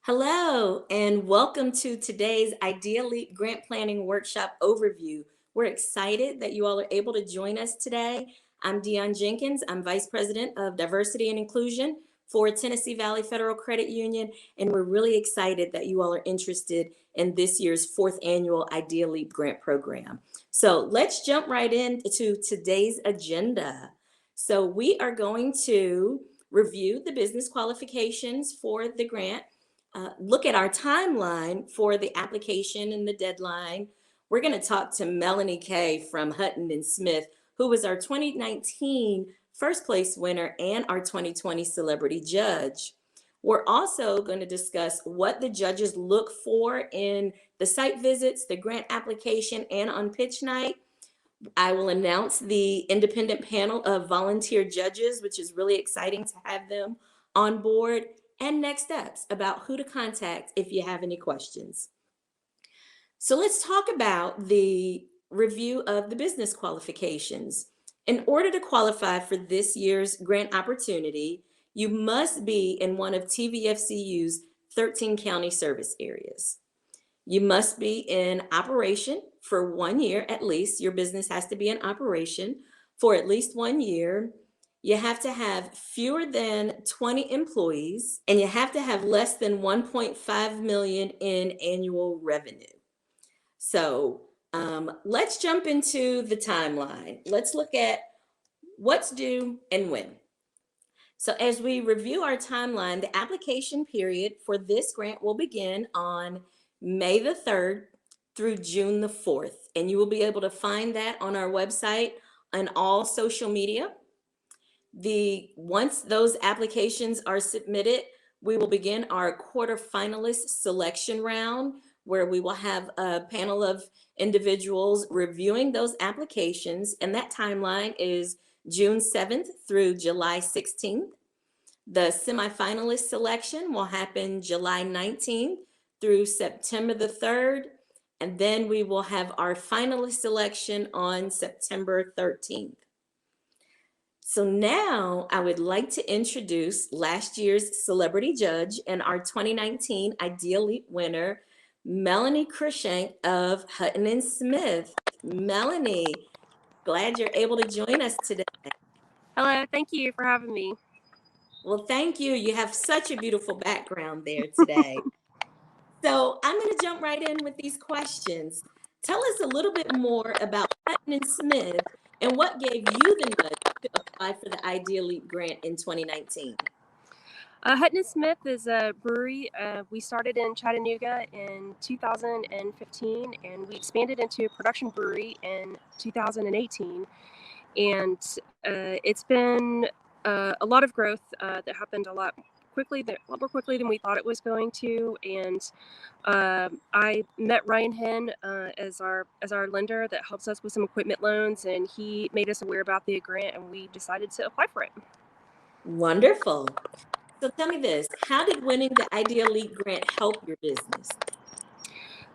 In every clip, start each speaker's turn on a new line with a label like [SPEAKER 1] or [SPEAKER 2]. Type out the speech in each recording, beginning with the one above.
[SPEAKER 1] Hello, and welcome to today's Idea Leap Grant Planning Workshop Overview. We're excited that you all are able to join us today. I'm Dionne Jenkins. I'm Vice President of Diversity and Inclusion for Tennessee Valley Federal Credit Union, and we're really excited that you all are interested in this year's fourth annual Idea Leap Grant Program. So let's jump right into today's agenda. So we are going to review the business qualifications for the grant, look at our timeline for the application and the deadline. We're going to talk to Melanie K from Hutton Smith, who was our 2019 first place winner and our 2020 celebrity judge. We're also going to discuss what the judges look for in the site visits, the grant application, and on pitch night. I will announce the independent panel of volunteer judges, which is really exciting to have them on board, and next steps about who to contact if you have any questions. So let's talk about the review of the business qualifications. In order to qualify for this year's grant opportunity, you must be in one of TVFCU's 13 county service areas. You must be in operation for 1 year at least. Your business has to be in operation for at least 1 year. You have to have fewer than 20 employees, and you have to have less than 1.5 million in annual revenue. So let's jump into the timeline. Let's look at what's due and when. So as we review our timeline, the application period for this grant will begin on May the 3rd through June the 4th. And you will be able to find that on our website and all social media. Once those applications are submitted, we will begin our quarterfinalist selection round, where we will have a panel of individuals reviewing those applications, and that timeline is June 7th through July 16th. The semifinalist selection will happen July 19th through September the 3rd, and then we will have our finalist selection on September 13th. So now I would like to introduce last year's celebrity judge and our 2019 Idea Leap winner, Melanie Krautstrunk of Hutton Smith. Melanie, glad you're able to join us today.
[SPEAKER 2] Hello, thank you for having me.
[SPEAKER 1] Well, thank you. You have such a beautiful background there today. So I'm going to jump right in with these questions. Tell us a little bit more about Hutton Smith and what gave you the nudge to apply for the Idea Leap grant in 2019.
[SPEAKER 2] Hutton Smith is a brewery. We started in Chattanooga in 2015, and we expanded into a production brewery in 2018. And it's been a lot of growth that happened a lot more quickly than we thought it was going to. And I met Ryan Henn as our lender that helps us with some equipment loans, and he made us aware about the grant, and we decided to apply for it.
[SPEAKER 1] Wonderful. So tell me this, how did winning the Idea Leap grant help your business?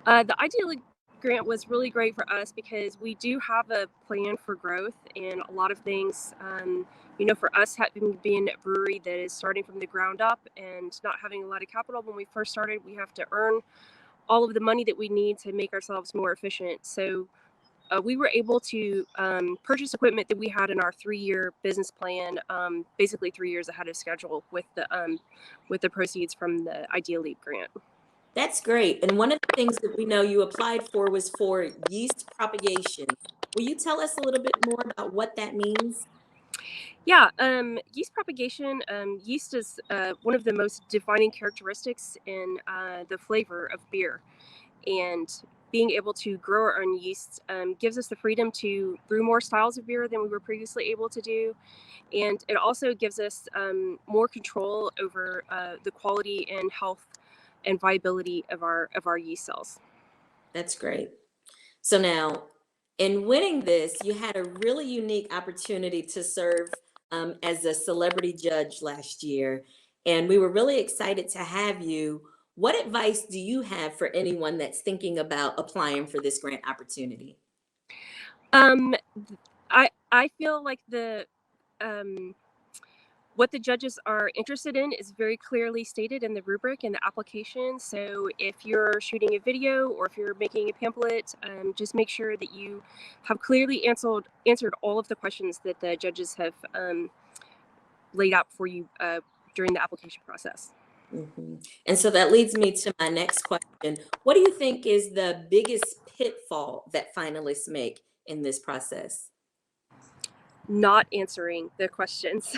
[SPEAKER 2] The Idea Leap grant was really great for us because we do have a plan for growth and a lot of things. For us, having been a brewery that is starting from the ground up and not having a lot of capital when we first started, we have to earn all of the money that we need to make ourselves more efficient. So we were able to purchase equipment that we had in our 3-year business plan, basically 3 years ahead of schedule with the proceeds from the Idea Leap grant.
[SPEAKER 1] That's great. And one of the things that we know you applied for was for yeast propagation. Will you tell us a little bit more about what that means?
[SPEAKER 2] Yeah, yeast propagation. Yeast is one of the most defining characteristics in the flavor of beer. And being able to grow our own yeast gives us the freedom to brew more styles of beer than we were previously able to do. And it also gives us more control over the quality and health and viability of our yeast cells.
[SPEAKER 1] That's great. So now, in winning this, you had a really unique opportunity to serve as a celebrity judge last year, and we were really excited to have you. What advice do you have for anyone that's thinking about applying for this grant opportunity?
[SPEAKER 2] I feel like What the judges are interested in is very clearly stated in the rubric and the application. So if you're shooting a video or if you're making a pamphlet, just make sure that you have clearly answered all of the questions that the judges have laid out for you during the application process.
[SPEAKER 1] And so that leads me to my next question. What do you think is the biggest pitfall that finalists make in this process?
[SPEAKER 2] Not answering the questions.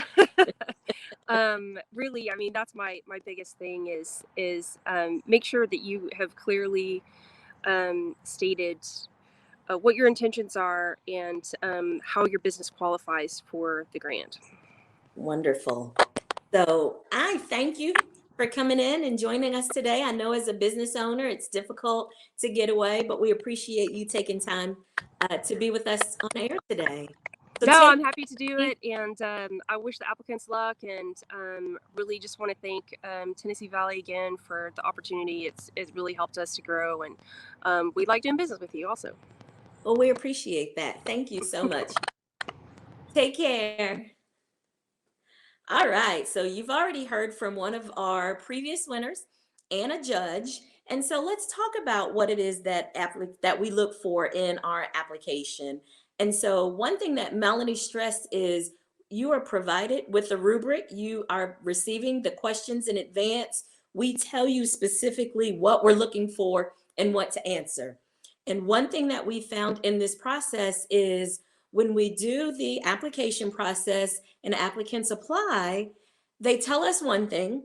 [SPEAKER 2] Really, I mean, that's my biggest thing is make sure that you have clearly stated what your intentions are and how your business qualifies for the grant.
[SPEAKER 1] Wonderful. So I thank you for coming in and joining us today. I know as a business owner, it's difficult to get away, but we appreciate you taking time to be with us on air today. So
[SPEAKER 2] No,
[SPEAKER 1] Tim,
[SPEAKER 2] I'm happy to do it, and I wish the applicants luck, and really just want to thank Tennessee Valley again for the opportunity. It's really helped us to grow, and we like doing business with you also.
[SPEAKER 1] well, we appreciate that. Thank you so much. Take care. All right, so you've already heard from one of our previous winners and a judge. And so let's talk about what it is that we look for in our application. And so one thing that Melanie stressed is you are provided with the rubric. You are receiving the questions in advance. We tell you specifically what we're looking for and what to answer. And one thing that we found in this process is when we do the application process and applicants apply, they tell us one thing.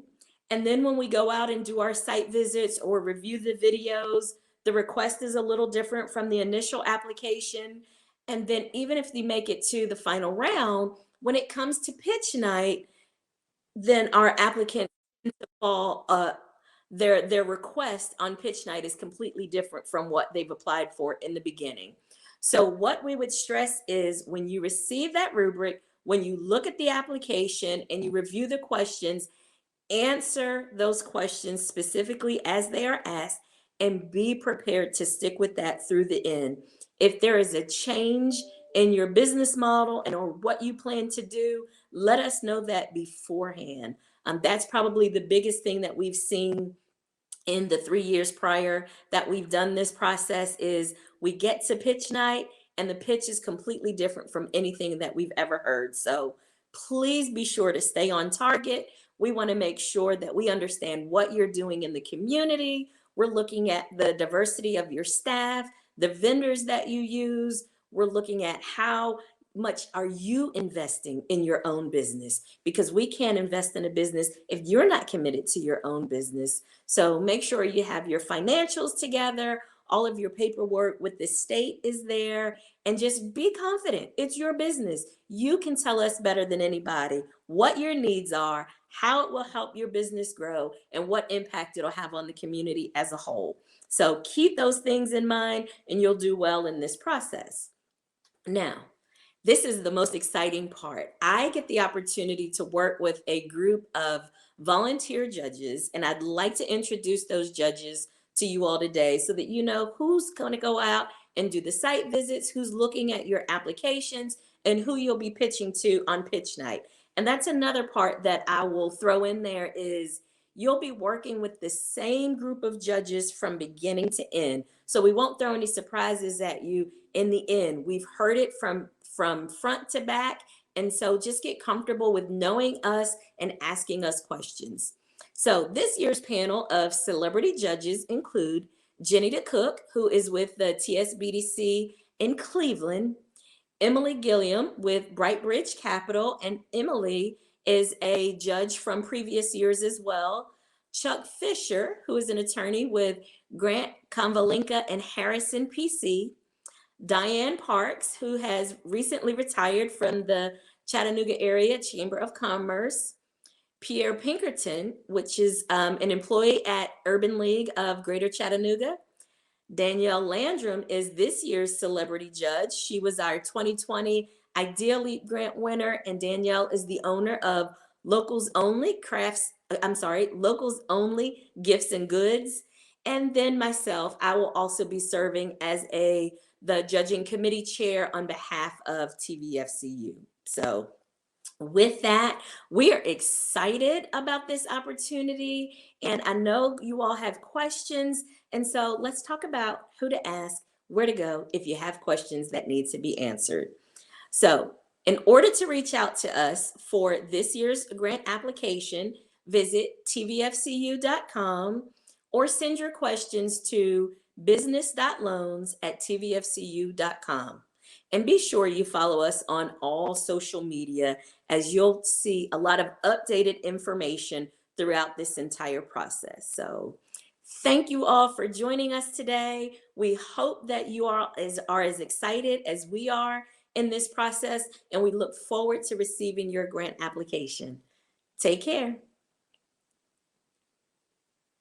[SPEAKER 1] And then when we go out and do our site visits or review the videos, the request is a little different from the initial application. And then even if they make it to the final round, when it comes to pitch night, then our applicants fall their request on pitch night is completely different from what they've applied for in the beginning. So what we would stress is when you receive that rubric, when you look at the application and you review the questions, answer those questions specifically as they are asked and be prepared to stick with that through the end. If there is a change in your business model and or what you plan to do, let us know that beforehand. That's probably the biggest thing that we've seen in the 3 years prior that we've done this process is we get to pitch night and the pitch is completely different from anything that we've ever heard. So please be sure to stay on target. We want to make sure that we understand what you're doing in the community. We're looking at the diversity of your staff, the vendors that you use. We're looking at how much are you investing in your own business, because we can't invest in a business if you're not committed to your own business. So make sure you have your financials together, all of your paperwork with the state is there, and just be confident. It's your business. You can tell us better than anybody what your needs are, how it will help your business grow, and what impact it'll have on the community as a whole. So keep those things in mind and you'll do well in this process. Now, this is the most exciting part. I get the opportunity to work with a group of volunteer judges, and I'd like to introduce those judges to you all today so that you know who's going to go out and do the site visits, who's looking at your applications, and who you'll be pitching to on pitch night. And that's another part that I will throw in there is you'll be working with the same group of judges from beginning to end. So we won't throw any surprises at you in the end. We've heard it from front to back. And so just get comfortable with knowing us and asking us questions. So this year's panel of celebrity judges include Jenny DeCook, who is with the TSBDC in Cleveland, Emily Gilliam with Brightbridge Capital, and Emily is a judge from previous years as well. Chuck Fisher, who is an attorney with Grant Konvalinka and Harrison PC. Diane Parks, who has recently retired from the Chattanooga Area Chamber of Commerce. Pierre Pinkerton, which is an employee at Urban League of Greater Chattanooga. Danielle Landrum is this year's celebrity judge. She was our 2020 Idea Leap Grant winner, and Danielle is the owner of Locals Only Locals Only Gifts and Goods. And then myself, I will also be serving as the judging committee chair on behalf of TVFCU. So With that, we are excited about this opportunity, and I know you all have questions. And so let's talk about who to ask, where to go if you have questions that need to be answered. So, in order to reach out to us for this year's grant application, visit tvfcu.com or send your questions to business.loans@tvfcu.com. And be sure you follow us on all social media, as you'll see a lot of updated information throughout this entire process. So, thank you all for joining us today. We hope that you are as excited as we are in this process, and we look forward to receiving your grant application. Take care.